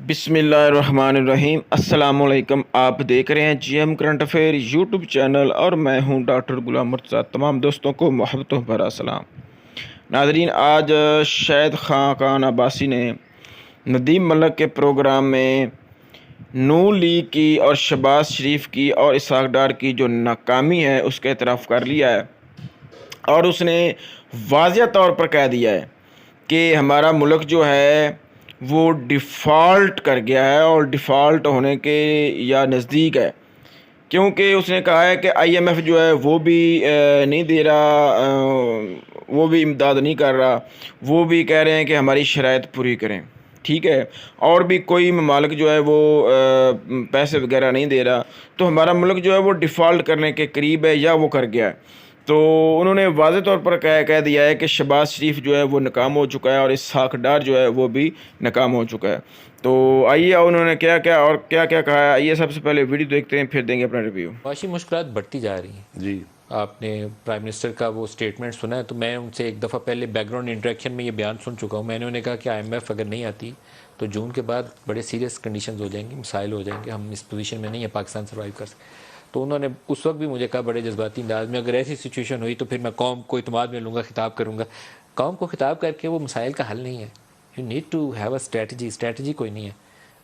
بسم اللہ الرحمن الرحیم۔ السلام علیکم، آپ دیکھ رہے ہیں G M current affair YouTube channel اور میں ہوں ڈاکٹر غلام مرتضیٰ۔ تمام دوستوں کو محبتوں بھرا سلام۔ ناظرین، آج شاہد خاقان عباسی نے ندیم ملک کے پروگرام میں نون لیگ کی اور شہباز شریف کی اور اسحاق ڈار کی جو ناکامی ہے اس کا اعتراف کر لیا ہے، اور اس نے واضح طور پر کہہ دیا ہے کہ ہمارا ملک جو ہے وہ ڈیفالٹ کر گیا ہے اور ڈیفالٹ ہونے کے یا نزدیک ہے، کیونکہ اس نے کہا ہے کہ آئی ایم ایف جو ہے وہ بھی نہیں دے رہا، وہ بھی امداد نہیں کر رہا، وہ بھی کہہ رہے ہیں کہ ہماری شرائط پوری کریں، ٹھیک ہے، اور بھی کوئی ممالک جو ہے وہ پیسے وغیرہ نہیں دے رہا، تو ہمارا ملک جو ہے وہ ڈیفالٹ کرنے کے قریب ہے یا وہ کر گیا ہے۔ تو انہوں نے واضح طور پر کہہ دیا ہے کہ شہباز شریف جو ہے وہ ناکام ہو چکا ہے اور اسحاق ڈار جو ہے وہ بھی ناکام ہو چکا ہے۔ تو آئیے انہوں نے کیا کیا کہا ہے، آئیے سب سے پہلے ویڈیو دیکھتے ہیں، پھر دیں گے اپنا ریویو۔ معاشی مشکلات بڑھتی جا رہی ہیں۔ جی، آپ نے پرائم منسٹر کا وہ سٹیٹمنٹ سنا ہے، تو میں ان سے ایک دفعہ پہلے بیک گراؤنڈ انٹریکشن میں یہ بیان سن چکا ہوں۔ میں نے انہیں کہا کہ آئی ایم ایف اگر نہیں آتی تو جون کے بعد بڑے سیریس کنڈیشنز ہو جائیں گی، مسائل ہو جائیں گے، ہم اس پوزیشن میں نہیں ہے پاکستان سروائیو کر سکے۔ تو انہوں نے اس وقت بھی مجھے کہا بڑے جذباتی انداز میں، اگر ایسی سچویشن ہوئی تو پھر میں قوم کو اعتماد میں لوں گا، خطاب کروں گا۔ قوم کو خطاب کر کے وہ مسائل کا حل نہیں ہے۔ You need to have a strategy کوئی نہیں ہے۔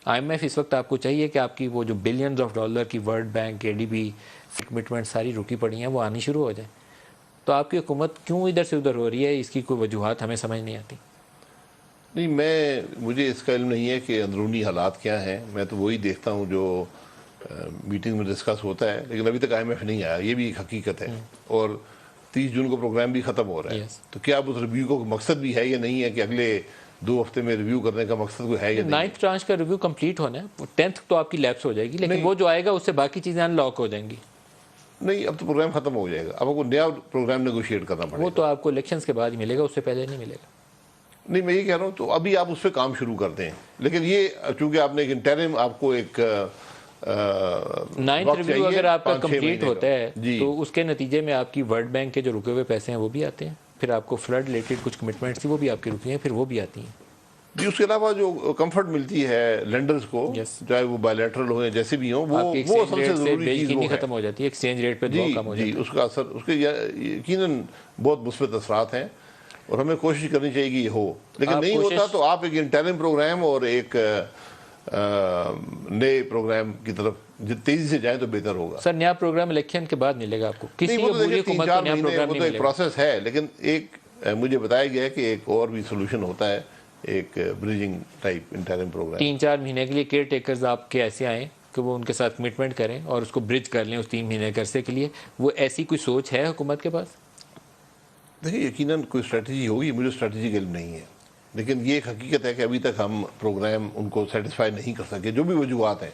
آئی ایم ایف اس وقت آپ کو چاہیے کہ آپ کی وہ جو بلینز آف ڈالر کی ورلڈ بینک، اے ڈی بی کمٹمنٹ ساری رکی پڑی ہیں، وہ آنی شروع ہو جائیں۔ تو آپ کی حکومت کیوں ادھر سے ادھر ہو رہی ہے، اس کی کوئی وجوہات ہمیں سمجھ نہیں آتی۔ نہیں، مجھے اس کا علم نہیں ہے کہ اندرونی حالات کیا ہیں، میں تو وہی دیکھتا ہوں جو میٹنگ میں ڈسکس ہوتا ہے، لیکن ابھی تک آئی ایم ایف نہیں آیا، یہ بھی ایک حقیقت ہے۔ اور 30 جون کو پروگرام بھی ختم ہو رہا ہے، تو کیا اب اس ریویو کو مقصد بھی ہے یا نہیں ہے کہ اگلے 2 ہفتے میں ریویو کرنے کا مقصد کوئی ہے یا نہیں؟ 9th ٹرانچ کا ریویو کمپلیٹ ہونا ہے، 10th تو آپ کی لیپس ہو جائے گی، لیکن وہ جو آئے گا اس سے باقی چیزیں ان لاک ہو جائیں گی۔ نہیں، اب تو پروگرام ختم ہو جائے گا، اب آپ کو نیا پروگرام نیگوشیٹ کرنا پڑے وہ گا۔ تو آپ کو الیکشنز کے بعد ہی ملے گا، اس سے پہلے نہیں ملے گا۔ نہیں، میں یہ کہہ رہا ہوں تو ابھی آپ اس پہ کام شروع کرتے ہیں، لیکن یہ چونکہ آپ نے ایک انٹرم، آپ کو ایک 9th ریویو اگر آپ کا کمپلیٹ ہوتا ہے جی، تو اس کے نتیجے میں آپ کی ورلڈ بینک کے جو رکے ہوئے پیسے ہیں وہ بھی آتے ہیں، پھر آپ کو فلڈ ریلیٹڈ کچھ کمٹمنٹس تھی وہ بھی آپ کی رکی ہیں، پھر وہ بھی آتی ہیں۔ جی، اس کے علاوہ جو کمفرٹ ملتی ہے لینڈرز کو، چاہے وہ بائیلیٹرل ہو یا جیسے بھی ہوں، وہ سب سے ضروری چیز وہ ہے۔ ختم ہو جاتی ہے، ایکسچینج ریٹ پہ دباؤ کم ہو جاتا ہے۔ جی، اس کا اثر، اس کے یقیناً بہت مثبت اثرات ہیں، اور ہمیں کوشش کرنی چاہیے کہ یہ ہو، لیکن نہیں ہوتا تو آپ ایک انٹرم پروگرام اور ایک نئے پروگرام کی طرف تیزی سے جائیں تو بہتر ہوگا۔ سر، نیا پروگرام الیکشن کے بعد ملے گا آپ کو، کسی عبوری حکومت کو نیا پروگرام نہیں وہ تو ایک ملے گا۔ پروسیس ہے، لیکن ایک مجھے بتایا گیا ہے کہ ایک اور بھی سولوشن ہوتا ہے، ایک بریجنگ ٹائپ انٹرم پروگرام۔ 3-4 مہینے کے لیے کیئر ٹیکرز آپ کے ایسے آئیں کہ وہ ان کے ساتھ کمٹمنٹ کریں اور اس کو برج کر لیں اس 3 مہینے کے عرصے کے لیے، وہ ایسی کوئی سوچ ہے حکومت کے پاس؟ دیکھیے، یقیناً کوئی اسٹریٹجی ہوگی، مجھے اسٹریٹجی کا علم نہیں ہے، لیکن یہ ایک حقیقت ہے کہ ابھی تک ہم پروگرام ان کو سیٹسفائی نہیں کر سکے، جو بھی وجوہات ہیں۔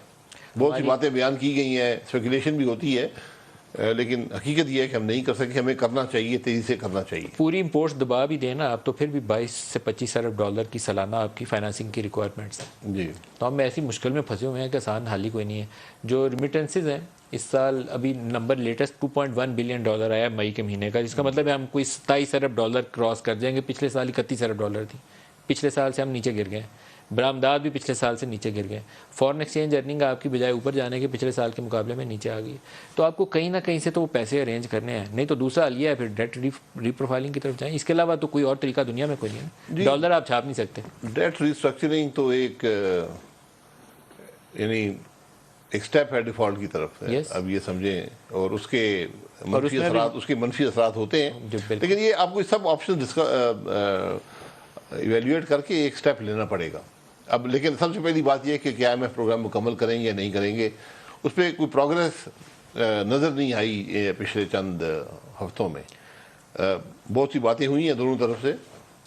بہت سی باتیں بیان کی گئی ہیں، اسپیکولیشن بھی ہوتی ہے، لیکن حقیقت یہ ہے کہ ہم نہیں کر سکے، ہمیں کرنا چاہیے، تیزی سے کرنا چاہیے۔ پوری امپورٹس دبا بھی دینا آپ تو پھر بھی 22 سے 25 ارب ڈالر کی سالانہ آپ کی فائنانسنگ کی ریکوائرمنٹس ہیں۔ جی، تو ہم ایسی مشکل میں پھنسے ہوئے ہیں کہ آسان حل ہی کوئی نہیں ہے۔ جو ریمیٹنسز ہیں اس سال، ابھی نمبر لیٹسٹ 2.1 بلین ڈالر آیا مئی کے مہینے کا، جس کا مطلب ہے ہم کوئی 27 ارب ڈالر کراس کر جائیں گے۔ پچھلے سال 31 ارب ڈالر تھی، پچھلے سال سے ہم نیچے گر گئے۔ برآمدات بھی پچھلے سال سے نیچے گر گئے۔ فورن ایکسچینج ارننگ آپ کی بجائے اوپر جانے کے پچھلے سال کے مقابلے میں نیچے آ گئی۔ تو آپ کو کہیں نہ کہیں سے تو وہ پیسے ارینج کرنے ہیں، نہیں تو دوسرا حل یہ ہے پھر ڈیٹ ری پروفائلنگ کی طرف جائیں۔ اس کے علاوہ تو کوئی اور طریقہ دنیا میں کوئی نہیں ہے، ڈالر آپ چھاپ نہیں سکتے۔ ڈیٹ ریسٹرکچرنگ تو ایک یعنی ایک سٹیپ ہے ڈیفالٹ کی طرف، اب یہ سمجھیں، اور اس کے منفی اثرات ہوتے ہیں، لیکن یہ آپ کو سب آپشن ایویلیویٹ کر کے ایک سٹیپ لینا پڑے گا۔ اب لیکن سب سے پہلی بات یہ کہ کیا آئی ایم ایف پروگرام مکمل کریں گے یا نہیں کریں گے، اس پہ کوئی پروگریس نظر نہیں آئی پچھلے چند ہفتوں میں۔ بہت سی باتیں ہوئی ہیں دونوں طرف سے،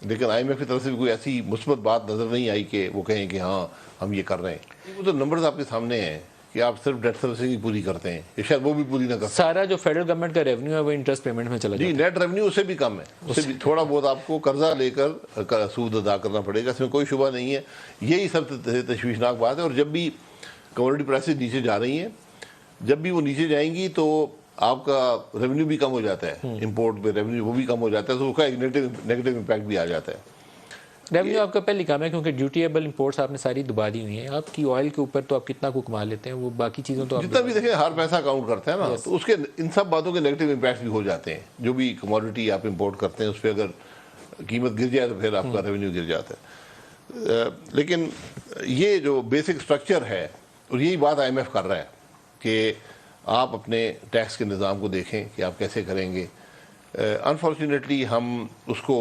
لیکن آئی ایم ایف کی طرف سے بھی کوئی ایسی مثبت بات نظر نہیں آئی کہ وہ کہیں کہ ہاں ہم یہ کر رہے ہیں۔ وہ تو نمبرز آپ کے سامنے ہیں کہ آپ صرف ڈیٹ سروسنگ ہی پوری کرتے ہیں، یہ شاید وہ بھی پوری نہ کر سکیں۔ سارا جو فیڈرل گورنمنٹ کا ریونیو ہے وہ انٹرسٹ پیمنٹ میں چلا جاتا ہے۔ جی، نیٹ ریونیو اس سے بھی کم ہے، اس سے بھی تھوڑا بہت آپ کو قرضہ لے کر سود ادا کرنا پڑے گا، اس میں کوئی شبہ نہیں ہے۔ یہی سب سے تشویشناک بات ہے۔ اور جب بھی کموڈٹی پرائسز نیچے جا رہی ہیں، جب بھی وہ نیچے جائیں گی تو آپ کا ریونیو بھی کم ہو جاتا ہے، امپورٹ پہ ریونیو وہ بھی کم ہو جاتا ہے، تو اس کا ایک نیگیٹو امپیکٹ بھی آ جاتا ہے۔ ریونیو آپ کا پہلے کام ہے کیونکہ ڈیوٹیبل امپورٹس آپ نے ساری دبا دی ہوئی ہیں. آپ کی آئل کے اوپر تو آپ کتنا کو کما لیتے ہیں, وہ باقی چیزوں تو آپ جتنا بھی دیکھیں ہر پیسہ کاؤنٹ کرتے ہیں نا, تو اس کے ان سب باتوں کے نیگیٹو امپیکٹ بھی ہو جاتے ہیں. جو بھی کموڈٹی آپ امپورٹ کرتے ہیں اس پہ اگر قیمت گر جائے تو پھر آپ کا ریونیو گر جاتا ہے. لیکن یہ جو بیسک اسٹرکچر ہے, اور یہی بات آئی ایم ایف کر رہا ہے کہ آپ اپنے ٹیکس کے نظام کو دیکھیں کہ آپ کیسے کریں گے. انفارچونیٹلی ہم اس کو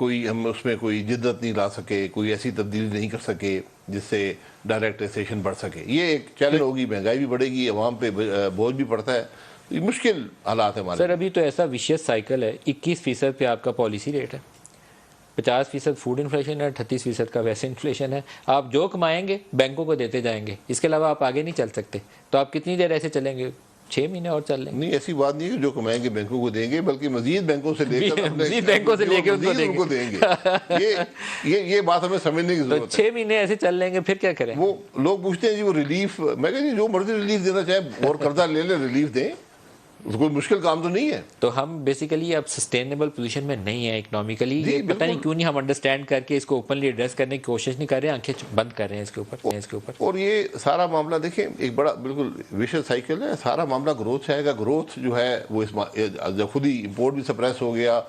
ہم اس میں کوئی جدت نہیں لا سکے, کوئی ایسی تبدیلی نہیں کر سکے جس سے ڈائریکٹ ٹیکسیشن بڑھ سکے. یہ ایک چیلنج ہوگی, مہنگائی بھی بڑھے گی, عوام پہ بوجھ بھی پڑتا ہے, یہ مشکل حالات ہے ہمارے. سر ابھی تو ایسا ویشیس سائیکل ہے, 21% پہ آپ کا پالیسی ریٹ ہے, 50% فوڈ انفلیشن ہے, 38% کا ویسے انفلیشن ہے. آپ جو کمائیں گے بینکوں کو دیتے جائیں گے, اس کے علاوہ آپ آگے نہیں چل سکتے. تو آپ کتنی دیر ایسے چلیں گے؟ 6 مہینے اور چل لیں گے. نہیں, ایسی بات نہیں ہے کہ جو کمائیں گے بینکوں کو دیں گے, بلکہ مزید بینکوں سے لے کر مزید بینکوں سے لے کے ان کو دیں گے. یہ بات ہمیں سمجھنے کی ضرورت ہے. 6 مہینے ایسے چل لیں گے پھر کیا کریں؟ وہ لوگ پوچھتے ہیں جی وہ ریلیف, میں کہا جی جو مرضی ریلیف دینا چاہیں اور قرضہ لے لیں, ریلیف دیں, اس کوئی مشکل کام تو نہیں ہے. تو ہم بیسیکلی اب سسٹینیبل پوزیشن میں نہیں ہیں اکنامکلی. یہ پتہ نہیں کیوں نہیں ہم انڈرسٹینڈ کر کے اس کو اوپنلی ایڈریس کرنے کی کوشش نہیں کر رہے ہیں, آنکھیں بند کر رہے ہیں اس کے اوپر. اور یہ سارا معاملہ دیکھیں ایک بڑا بالکل ویشیس سائیکل ہے. سارا معاملہ گروتھ سے آئے گا. گروتھ جو ہے وہ جب خود ہی امپورٹ بھی سپریس ہو گیا,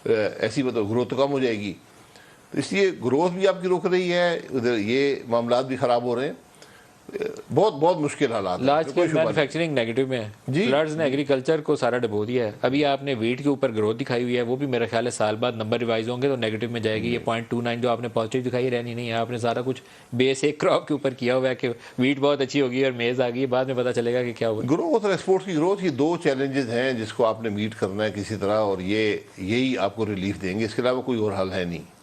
ایسی مطلب گروتھ کم ہو جائے گی. تو اس لیے گروتھ بھی آپ کی رک رہی ہے, ادھر یہ معاملات بھی خراب ہو رہے ہیں. بہت مشکل حالات. لارج اسکیل مینوفیکچرنگ نیگیٹو میں ہے. فلڈز نے ایگریکلچر کو سارا ڈبو دیا ہے. ابھی آپ نے ویٹ کے اوپر گروتھ دکھائی ہوئی ہے, وہ بھی میرا خیال ہے سال بعد نمبر ریوائز ہوں گے تو نیگیٹو میں جائے گی. یہ 0.29 جو آپ نے پازیٹیو دکھائی رہنی نہیں ہے. آپ نے سارا کچھ بیس ایک کراپ کے اوپر کیا ہوا ہے کہ ویٹ بہت اچھی ہوگی اور میز آ گئی, بعد میں پتہ چلے گا کہ کیا ہوا. گروتھ اور ایکسپورٹ کی گروتھ, یہ 2 چیلنجز ہیں جس کو آپ نے میٹ کرنا ہے کسی طرح, اور یہی آپ کو ریلیف دیں گے. اس کے علاوہ کوئی اور حل ہے نہیں.